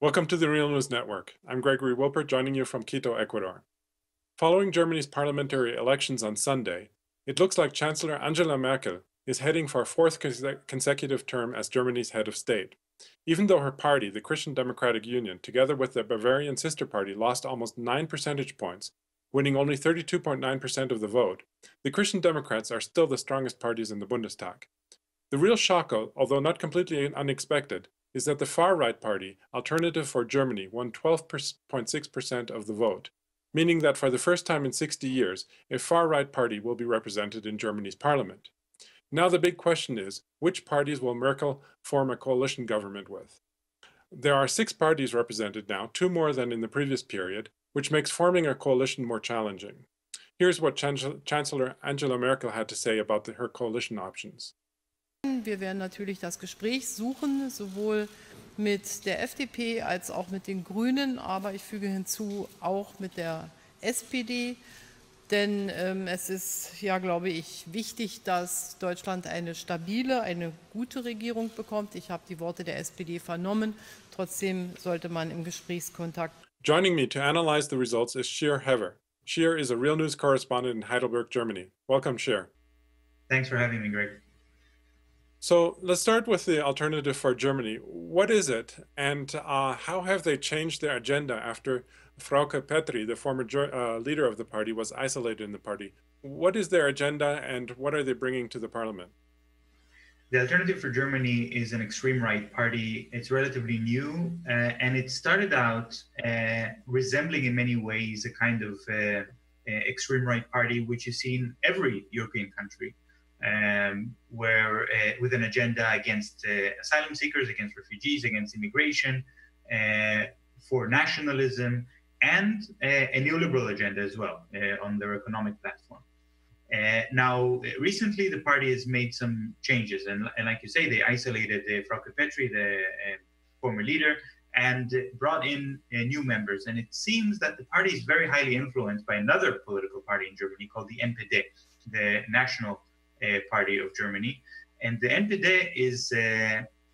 Welcome to the Real News Network. I'm Gregory Wilpert, joining you from Quito, Ecuador. Following Germany's parliamentary elections on Sunday, it looks like Chancellor Angela Merkel is heading for a fourth consecutive term as Germany's head of state. Even though her party, the Christian Democratic Union, together with the Bavarian sister party, lost almost 9 percentage points, winning only 32.9% of the vote, the Christian Democrats are still the strongest parties in the Bundestag. The real shock, although not completely unexpected, is that the far-right party, Alternative for Germany, won 12.6% of the vote, meaning that for the first time in 60 years, a far-right party will be represented in Germany's parliament. Now the big question is, which parties will Merkel form a coalition government with? There are 6 parties represented now, 2 more than in the previous period, which makes forming a coalition more challenging. Here's what Chancellor Angela Merkel had to say about her coalition options. Wir werden natürlich das Gespräch suchen, sowohl mit der FDP als auch mit den Grünen, aber ich füge hinzu, auch mit der SPD. Denn es ist ja, glaube ich, wichtig, dass Deutschland eine stabile, eine gute Regierung bekommt. Ich habe die Worte der SPD vernommen. Trotzdem sollte man im Gesprächskontakt. Joining me to analyze the results is Shir Hever. Shir is a Real News correspondent in Heidelberg, Germany. Welcome, Shir. Thanks for having me, Greg. So let's start with the Alternative for Germany. What is it, and how have they changed their agenda after Frauke Petry, the former leader of the party, was isolated in the party? What is their agenda, and what are they bringing to the parliament? The Alternative for Germany is an extreme right party. It's relatively new, and it started out resembling in many ways a kind of extreme right party, which you see in every European country. Where with an agenda against asylum seekers, against refugees, against immigration, for nationalism, and a neoliberal agenda as well on their economic platform. Now, recently, the party has made some changes, and like you say, they isolated Frauke Petry, the former leader, and brought in new members. And it seems that the party is very highly influenced by another political party in Germany called the NPD, the National Party of Germany. And the NPD is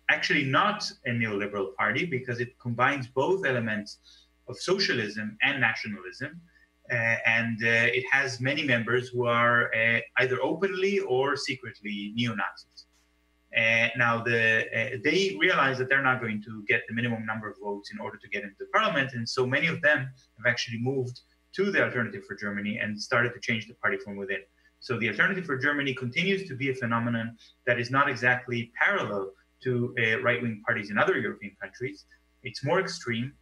actually not a neoliberal party because it combines both elements of socialism and nationalism. And it has many members who are either openly or secretly neo-Nazis. Now, they realize that they're not going to get the minimum number of votes in order to get into the parliament. And so many of them have actually moved to the Alternative for Germany and started to change the party from within. So the Alternative for Germany continues to be a phenomenon that is not exactly parallel to right-wing parties in other European countries. It's more extreme,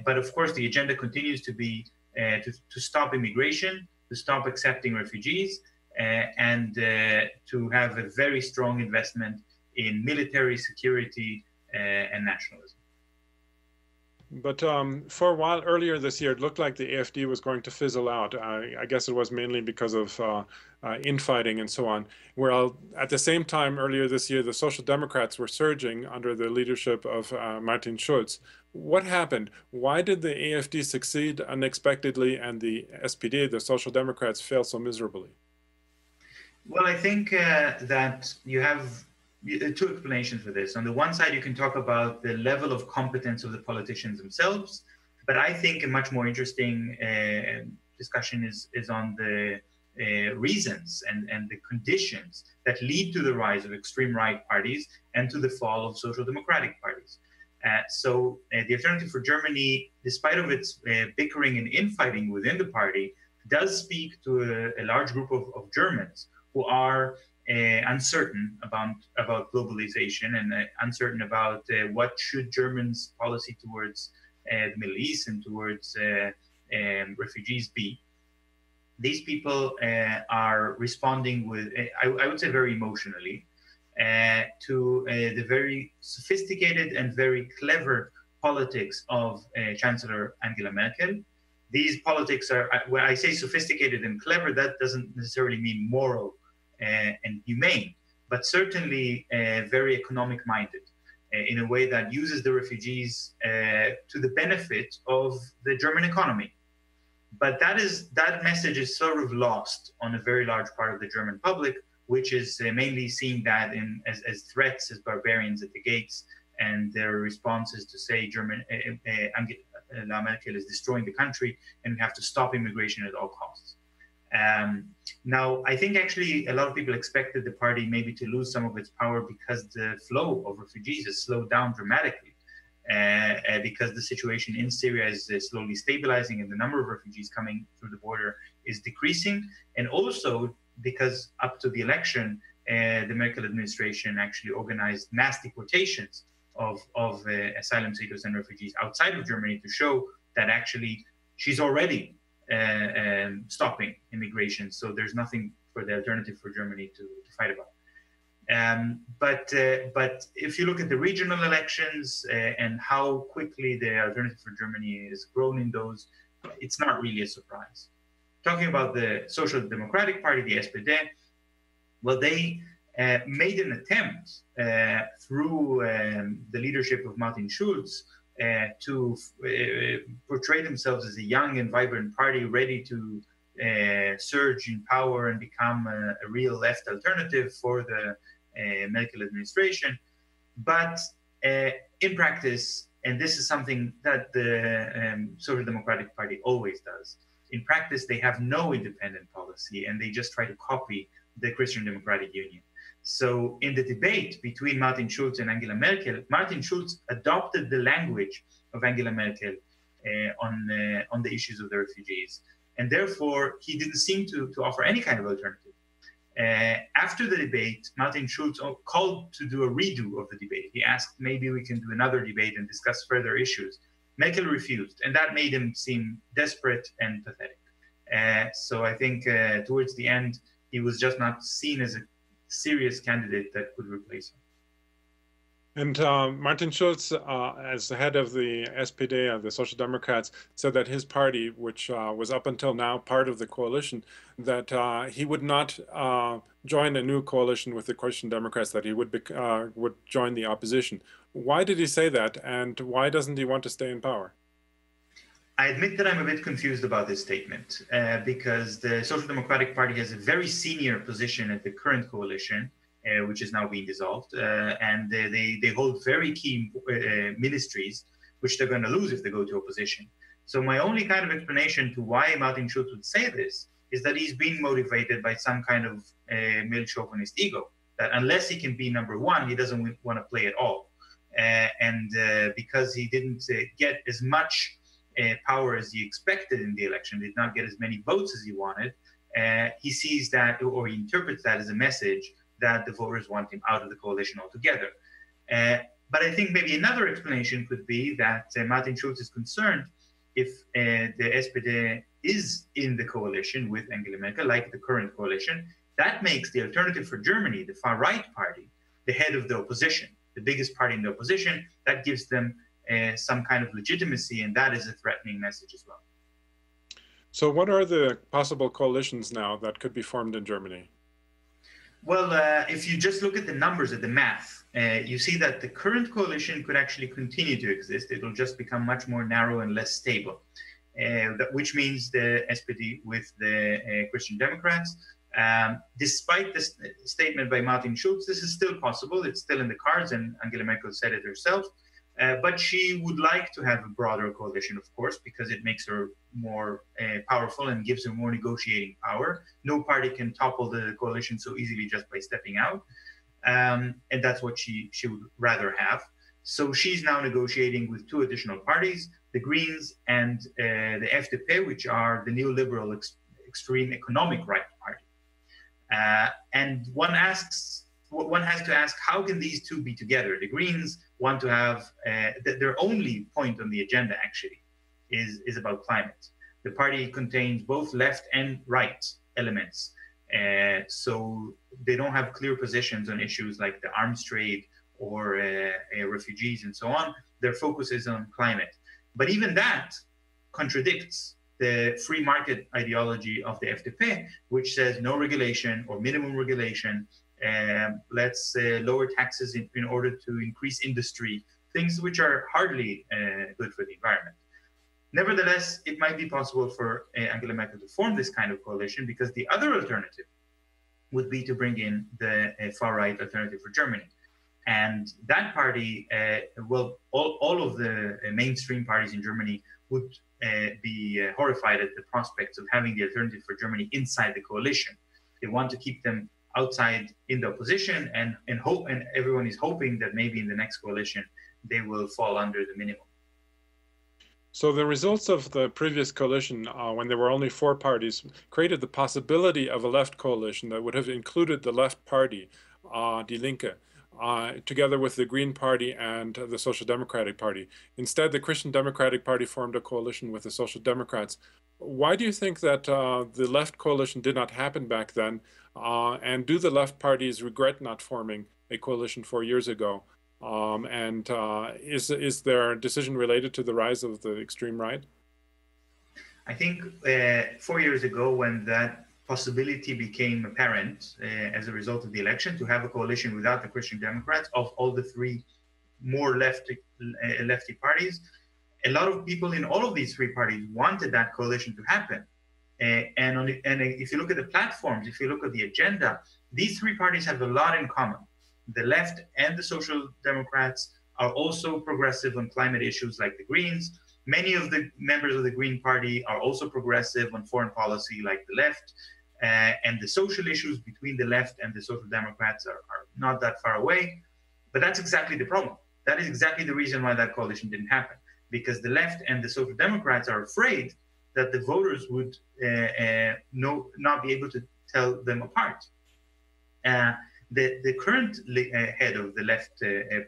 but of course the agenda continues to be to stop immigration, to stop accepting refugees, and to have a very strong investment in military security and nationalism. But for a while earlier this year, it looked like the AfD was going to fizzle out. I guess it was mainly because of infighting and so on. Well, at the same time, earlier this year, the Social Democrats were surging under the leadership of Martin Schulz. What happened? Why did the AfD succeed unexpectedly and the SPD, the Social Democrats, fail so miserably? Well, I think that you have 2 explanations for this. On the one side, you can talk about the level of competence of the politicians themselves, but I think a much more interesting discussion is on the reasons and the conditions that lead to the rise of extreme right parties and to the fall of social democratic parties. So the Alternative for Germany, despite of its bickering and infighting within the party, does speak to a large group of Germans who are uncertain about globalization and uncertain about what should Germans' policy towards the Middle East and towards refugees be. These people are responding with, I would say very emotionally, to the very sophisticated and very clever politics of Chancellor Angela Merkel. These politics are, when I say sophisticated and clever, that doesn't necessarily mean moral and humane, but certainly very economic minded in a way that uses the refugees to the benefit of the German economy. But that message is sort of lost on a very large part of the German public, which is mainly seeing that as threats, as barbarians at the gates, and their response is to say Angela Merkel is destroying the country and we have to stop immigration at all costs. Now, I think actually a lot of people expected the party maybe to lose some of its power because the flow of refugees has slowed down dramatically, because the situation in Syria is slowly stabilizing and the number of refugees coming through the border is decreasing, and also because up to the election, the Merkel administration actually organized mass deportations of asylum seekers and refugees outside of Germany to show that actually she's already stopping immigration. So there's nothing for the alternative for Germany to fight about. But if you look at the regional elections and how quickly the alternative for Germany has grown in those, it's not really a surprise. Talking about the Social Democratic Party, the SPD, well, they made an attempt through the leadership of Martin Schulz to portray themselves as a young and vibrant party ready to surge in power and become a real left alternative for the Merkel administration. But in practice, and this is something that the Social Democratic Party always does, in practice, they have no independent policy and they just try to copy the Christian Democratic Union. So in the debate between Martin Schulz and Angela Merkel, Martin Schulz adopted the language of Angela Merkel on the issues of the refugees. And therefore, he didn't seem to offer any kind of alternative. After the debate, Martin Schulz called to do a redo of the debate. He asked, maybe we can do another debate and discuss further issues. Merkel refused, and that made him seem desperate and pathetic. So I think towards the end, he was just not seen as a serious candidate that could replace him. And Martin Schulz, as the head of the SPD, of the Social Democrats, said that his party, which was up until now part of the coalition, that he would not join a new coalition with the Christian Democrats, that he would join the opposition. Why did he say that, and why doesn't he want to stay in power? I admit that I'm a bit confused about this statement, because the Social Democratic Party has a very senior position at the current coalition, which is now being dissolved, and they hold very key ministries, which they're going to lose if they go to opposition. So my only kind of explanation to why Martin Schulz would say this is that he's being motivated by some kind of male chauvinist ego, that unless he can be number one, he doesn't want to play at all. And because he didn't get as much power as he expected in the election, did not get as many votes as he wanted, he sees that, or he interprets that as a message that the voters want him out of the coalition altogether. But I think maybe another explanation could be that Martin Schulz is concerned if the SPD is in the coalition with Angela Merkel, like the current coalition, that makes the Alternative for Germany, the far-right party, the head of the opposition, the biggest party in the opposition. That gives them some kind of legitimacy, and that is a threatening message as well. So what are the possible coalitions now that could be formed in Germany? Well, if you just look at the numbers, at the math, you see that the current coalition could actually continue to exist. It will just become much more narrow and less stable, which means the SPD with the Christian Democrats. Despite this statement by Martin Schulz, this is still possible. It's still in the cards, and Angela Merkel said it herself. But she would like to have a broader coalition, of course, because it makes her more powerful and gives her more negotiating power. No party can topple the coalition so easily just by stepping out. And that's what she would rather have. So she's now negotiating with two additional parties, the Greens and the FDP, which are the neoliberal extreme economic right party. And one has to ask, how can these two be together? The Greens want to have, their only point on the agenda actually is about climate. The party contains both left and right elements. So they don't have clear positions on issues like the arms trade or refugees and so on. Their focus is on climate. But even that contradicts the free market ideology of the FDP, which says no regulation or minimum regulation. Let's lower taxes in order to increase industry, things which are hardly good for the environment. Nevertheless, it might be possible for Angela Merkel to form this kind of coalition, because the other alternative would be to bring in the far-right Alternative for Germany. And that party, well, all of the mainstream parties in Germany would be horrified at the prospects of having the Alternative for Germany inside the coalition. They want to keep them outside in the opposition, and everyone is hoping that maybe in the next coalition they will fall under the minimum. So the results of the previous coalition, when there were only 4 parties, created the possibility of a left coalition that would have included the left party, Die Linke, together with the Green Party and the Social Democratic Party. Instead, the Christian Democratic Party formed a coalition with the Social Democrats. Why do you think that the left coalition did not happen back then? And do the left parties regret not forming a coalition 4 years ago? Is their decision related to the rise of the extreme right? I think 4 years ago, when that possibility became apparent as a result of the election, to have a coalition without the Christian Democrats of all the 3 more lefty parties, a lot of people in all of these 3 parties wanted that coalition to happen. And if you look at the platforms, if you look at the agenda, these 3 parties have a lot in common. The left and the Social Democrats are also progressive on climate issues like the Greens. Many of the members of the Green Party are also progressive on foreign policy like the left. And the social issues between the left and the Social Democrats are not that far away. But that's exactly the problem. That is exactly the reason why that coalition didn't happen. Because the left and the Social Democrats are afraid that the voters would not be able to tell them apart. The current head of the left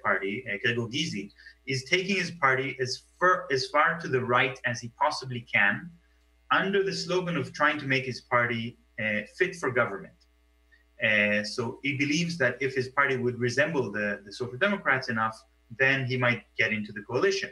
party, Gregor Gysi, is taking his party as far to the right as he possibly can, under the slogan of trying to make his party fit for government. So he believes that if his party would resemble the Social Democrats enough, then he might get into the coalition.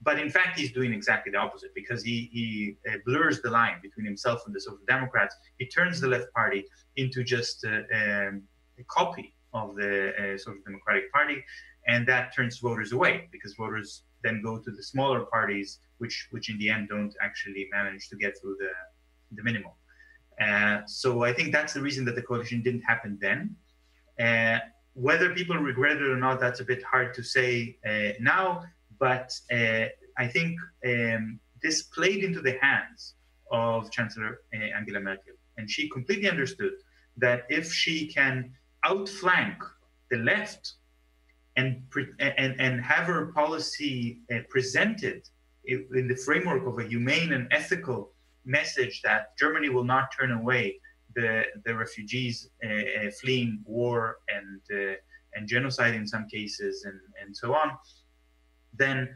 But in fact, he's doing exactly the opposite, because he blurs the line between himself and the Social Democrats. He turns the left party into just a copy of the Social Democratic Party, and that turns voters away, because voters then go to the smaller parties, which in the end don't actually manage to get through the minimum. So I think that's the reason that the coalition didn't happen then. Whether people regret it or not, that's a bit hard to say now, but I think this played into the hands of Chancellor Angela Merkel, and she completely understood that if she can outflank the left and have her policy presented in the framework of a humane and ethical message that Germany will not turn away the refugees fleeing war and genocide in some cases and so on, then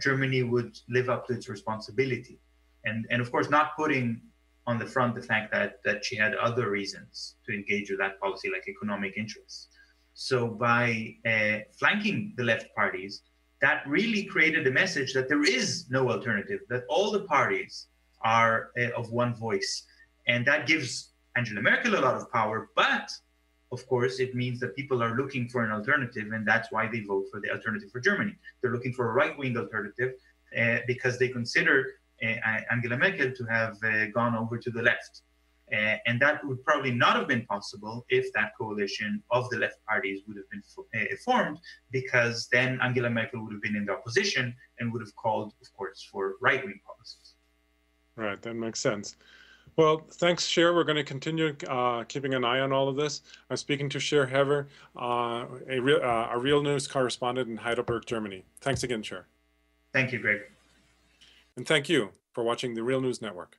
Germany would live up to its responsibility. And of course, not putting on the front the fact that she had other reasons to engage with that policy, like economic interests. So by flanking the left parties, that really created a message that there is no alternative, that all the parties are of one voice. And that gives Angela Merkel a lot of power, but of course, it means that people are looking for an alternative, and that's why they vote for the Alternative for Germany. They're looking for a right-wing alternative because they consider Angela Merkel to have gone over to the left. And that would probably not have been possible if that coalition of the left parties would have been formed, because then Angela Merkel would have been in the opposition and would have called, of course, for right-wing policies. Right, that makes sense. Well, thanks, Shir. We're going to continue keeping an eye on all of this. I'm speaking to Shir Hever, a Real News correspondent in Heidelberg, Germany. Thanks again, Shir. Thank you, Greg. And thank you for watching the Real News Network.